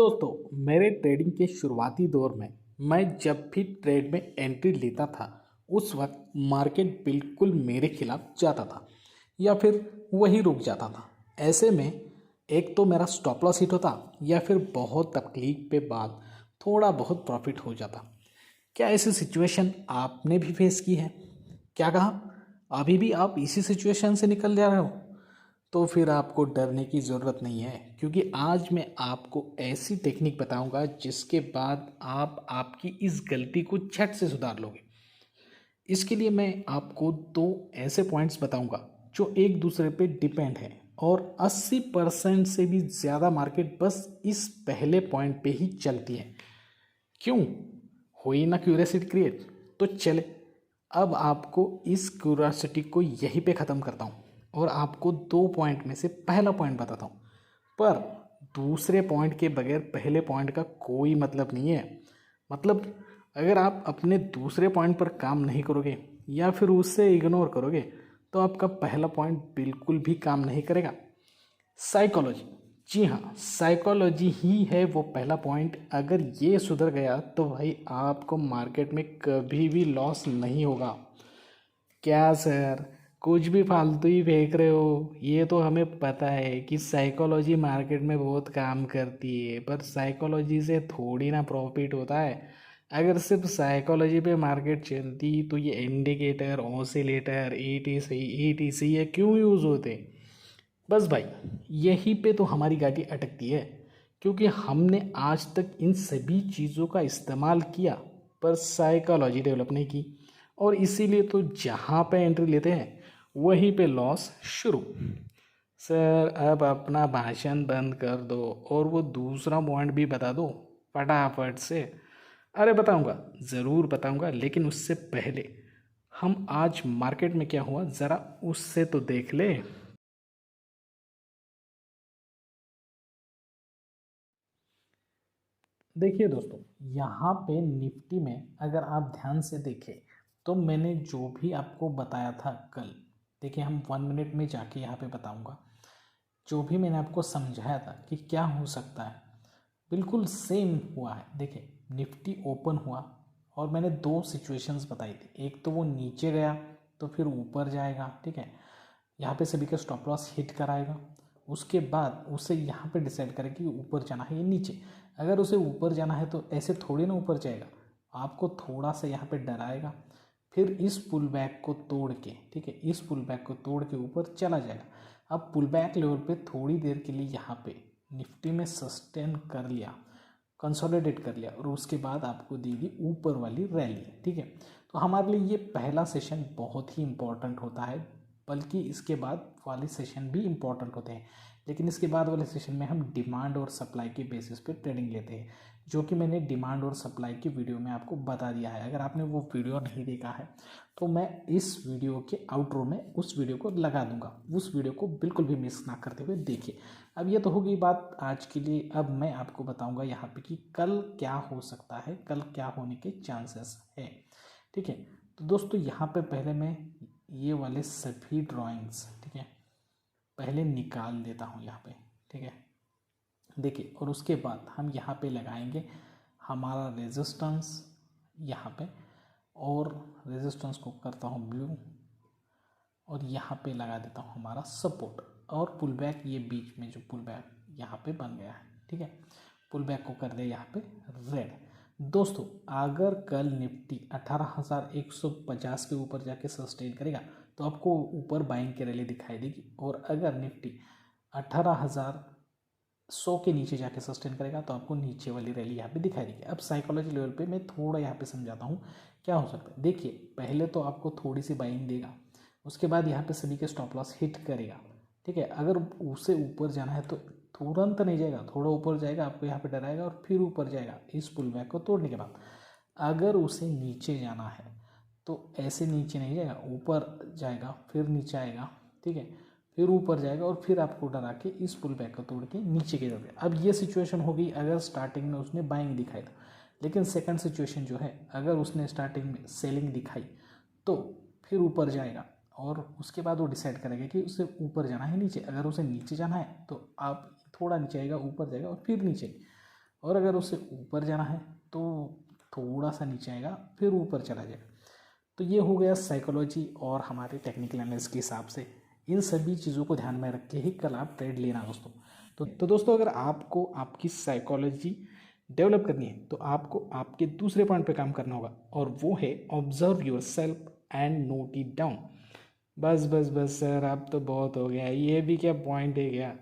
दोस्तों, मेरे ट्रेडिंग के शुरुआती दौर में मैं जब भी ट्रेड में एंट्री लेता था उस वक्त मार्केट बिल्कुल मेरे खिलाफ जाता था या फिर वही रुक जाता था। ऐसे में एक तो मेरा स्टॉप लॉस हिट होता या फिर बहुत तकलीफ के बाद थोड़ा बहुत प्रॉफिट हो जाता। क्या ऐसी सिचुएशन आपने भी फेस की है? क्या कहा? अभी भी आप इसी सिचुएशन से निकल जा रहे हो? तो फिर आपको डरने की ज़रूरत नहीं है, क्योंकि आज मैं आपको ऐसी टेक्निक बताऊंगा जिसके बाद आप आपकी इस गलती को झट से सुधार लोगे। इसके लिए मैं आपको दो ऐसे पॉइंट्स बताऊंगा जो एक दूसरे पे डिपेंड है और 80% से भी ज़्यादा मार्केट बस इस पहले पॉइंट पे ही चलती है। क्यों? हुई ना क्यूरियोसिटी क्रिएट? तो चले, अब आपको इस क्यूरियोसिटी को यहीं पे ख़त्म करता हूँ और आपको दो पॉइंट में से पहला पॉइंट बताता हूँ। पर दूसरे पॉइंट के बगैर पहले पॉइंट का कोई मतलब नहीं है। मतलब अगर आप अपने दूसरे पॉइंट पर काम नहीं करोगे या फिर उससे इग्नोर करोगे तो आपका पहला पॉइंट बिल्कुल भी काम नहीं करेगा। साइकोलॉजी, जी हाँ, साइकोलॉजी ही है वो पहला पॉइंट। अगर ये सुधर गया तो भाई आपको मार्केट में कभी भी लॉस नहीं होगा। क्या सर, कुछ भी फालतू ही फेंक रहे हो? ये तो हमें पता है कि साइकोलॉजी मार्केट में बहुत काम करती है, पर साइकोलॉजी से थोड़ी ना प्रॉफिट होता है। अगर सिर्फ साइकोलॉजी पे मार्केट चलती तो ये इंडिकेटर, ऑसिलेटर, ETC ये क्यों यूज़ होते? बस भाई, यहीं पे तो हमारी गाड़ी अटकती है, क्योंकि हमने आज तक इन सभी चीज़ों का इस्तेमाल किया पर साइकोलॉजी डेवलप नहीं की, और इसीलिए तो जहाँ पे एंट्री लेते हैं वहीं पे लॉस शुरू। सर, अब अपना भाषण बंद कर दो और वो दूसरा पॉइंट भी बता दो फटाफट से। अरे बताऊंगा, ज़रूर बताऊंगा, लेकिन उससे पहले हम आज मार्केट में क्या हुआ ज़रा उससे तो देख ले। देखिए दोस्तों, यहाँ पे निफ्टी में अगर आप ध्यान से देखें तो मैंने जो भी आपको बताया था कल, देखिए हम 1 मिनट में जाके यहाँ पे बताऊँगा। जो भी मैंने आपको समझाया था कि क्या हो सकता है, बिल्कुल सेम हुआ है। देखिए, निफ्टी ओपन हुआ और मैंने दो सिचुएशंस बताई थी। एक तो वो नीचे गया तो फिर ऊपर जाएगा, ठीक है, यहाँ पे सभी का स्टॉप लॉस हिट कराएगा। उसके बाद उसे यहाँ पे डिसाइड करें कि ऊपर जाना है या नीचे। अगर उसे ऊपर जाना है तो ऐसे थोड़ी ना ऊपर जाएगा, आपको थोड़ा सा यहाँ पे डराएगा, फिर इस पुल बैक को तोड़ के, ठीक है, इस पुल बैक को तोड़ के ऊपर चला जाएगा। अब पुल बैक लेवल पे थोड़ी देर के लिए यहाँ पे निफ्टी में सस्टेन कर लिया, कंसोलिडेट कर लिया, और उसके बाद आपको देगी ऊपर वाली रैली, ठीक है। तो हमारे लिए ये पहला सेशन बहुत ही इंपॉर्टेंट होता है, बल्कि इसके बाद वाले सेशन भी इम्पॉर्टेंट होते हैं, लेकिन इसके बाद वाले सेशन में हम डिमांड और सप्लाई के बेसिस पे ट्रेडिंग लेते हैं, जो कि मैंने डिमांड और सप्लाई की वीडियो में आपको बता दिया है। अगर आपने वो वीडियो नहीं देखा है तो मैं इस वीडियो के आउटरो में उस वीडियो को लगा दूंगा, उस वीडियो को बिल्कुल भी मिस ना करते हुए देखिए। अब ये तो होगी बात आज के लिए। अब मैं आपको बताऊंगा यहाँ पे कि कल क्या हो सकता है, कल क्या होने के चांसेस है, ठीक है। तो दोस्तों, यहाँ पे पहले मैं ये वाले सभी ड्राइंग्स, ठीक है, पहले निकाल देता हूँ यहाँ पे, ठीक है। देखिए, और उसके बाद हम यहाँ पे लगाएंगे हमारा रेजिस्टेंस यहाँ पे, और रेजिस्टेंस को करता हूँ ब्लू, और यहाँ पे लगा देता हूँ हमारा सपोर्ट और पुल बैक। ये बीच में जो पुल बैक यहाँ पे बन गया है, ठीक है, पुल बैक को कर दे यहाँ पे रेड। दोस्तों, अगर कल निफ्टी 18,150 के ऊपर जाके सस्टेन करेगा तो आपको ऊपर बाइंग की रैली दिखाई देगी, और अगर निफ्टी 18,100 के नीचे जाके सस्टेन करेगा तो आपको नीचे वाली रैली यहाँ पे दिखाई देगी। अब साइकोलॉजी लेवल पे मैं थोड़ा यहाँ पे समझाता हूँ क्या हो सकता है। देखिए, पहले तो आपको थोड़ी सी बाइंग देगा, उसके बाद यहाँ पे सभी के स्टॉप लॉस हिट करेगा, ठीक है। अगर उसे ऊपर जाना है तो तुरंत नहीं जाएगा, थोड़ा ऊपर जाएगा, आपको यहाँ पे डराएगा और फिर ऊपर जाएगा इस पुल बैक को तोड़ने के बाद। अगर उसे नीचे जाना है तो ऐसे नीचे नहीं जाएगा, ऊपर जाएगा, फिर नीचे आएगा, ठीक है, फिर ऊपर जाएगा और फिर आपको डरा के इस पुल बैक को तोड़ के नीचे गिर जाएगा। अब ये सिचुएशन हो गई अगर स्टार्टिंग में उसने बाइंग दिखाई था। लेकिन सेकंड सिचुएशन जो है, अगर उसने स्टार्टिंग में सेलिंग दिखाई तो फिर ऊपर जाएगा, और उसके बाद वो डिसाइड करेगा कि उसे ऊपर जाना है नीचे। अगर उसे नीचे जाना है तो आप थोड़ा नीचे आएगा, ऊपर जाएगा और फिर नीचे। और अगर उसे ऊपर जाना है तो थोड़ा सा नीचे आएगा, फिर ऊपर चला जाएगा। तो ये हो गया साइकोलॉजी और हमारे टेक्निकल एनालिसिस के हिसाब से। इन सभी चीज़ों को ध्यान में रख के ही कल आप ट्रेड लेना दोस्तों। तो दोस्तों, अगर आपको आपकी साइकोलॉजी डेवलप करनी है तो आपको आपके दूसरे पॉइंट पे काम करना होगा, और वो है observe your self and note it down. बस बस बस सर, अब तो बहुत हो गया, ये भी क्या पॉइंट है क्या?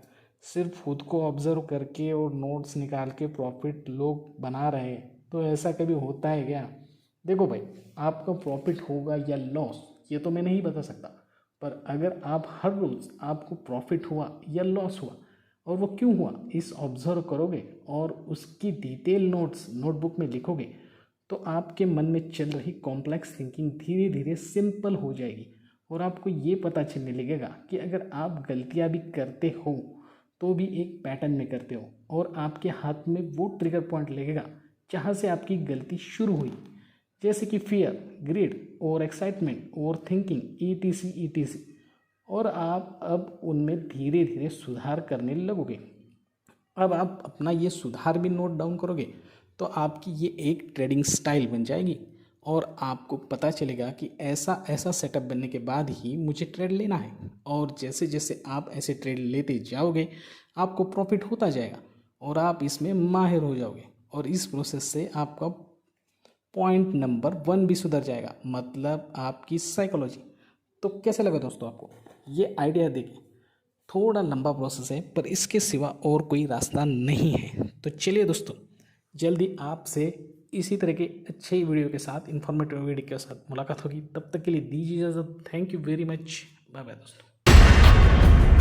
सिर्फ खुद को ऑब्जर्व करके और नोट्स निकाल के प्रॉफिट लोग बना रहे हैं, तो ऐसा कभी होता है क्या? देखो भाई, आपका प्रॉफिट होगा या लॉस ये तो मैं नहीं बता सकता, पर अगर आप हर रोज़ आपको प्रॉफिट हुआ या लॉस हुआ और वो क्यों हुआ इस ऑब्जर्व करोगे और उसकी डिटेल नोट्स नोटबुक में लिखोगे, तो आपके मन में चल रही कॉम्प्लेक्स थिंकिंग धीरे धीरे सिंपल हो जाएगी। और आपको ये पता चलने लगेगा कि अगर आप गलतियाँ भी करते हो तो भी एक पैटर्न में करते हो, और आपके हाथ में वो ट्रिगर पॉइंट लगेगा जहाँ से आपकी गलती शुरू हुई, जैसे कि फियर, ग्रीड और एक्साइटमेंट, ओवर थिंकिंग, ETC। और आप अब उनमें धीरे धीरे सुधार करने लगोगे। अब आप अपना ये सुधार भी नोट डाउन करोगे तो आपकी ये एक ट्रेडिंग स्टाइल बन जाएगी, और आपको पता चलेगा कि ऐसा ऐसा सेटअप बनने के बाद ही मुझे ट्रेड लेना है। और जैसे जैसे आप ऐसे ट्रेड लेते जाओगे आपको प्रॉफिट होता जाएगा और आप इसमें माहिर हो जाओगे, और इस प्रोसेस से आपका पॉइंट नंबर 1 भी सुधर जाएगा, मतलब आपकी साइकोलॉजी। तो कैसे लगा दोस्तों आपको ये आइडिया? देखिए, थोड़ा लंबा प्रोसेस है पर इसके सिवा और कोई रास्ता नहीं है। तो चलिए दोस्तों, जल्दी आपसे इसी तरह के अच्छे वीडियो के साथ, इन्फॉर्मेटिव वीडियो के साथ मुलाकात होगी। तब तक के लिए दीजिए इजाज़त। Thank you very much. Bye bye दोस्तों।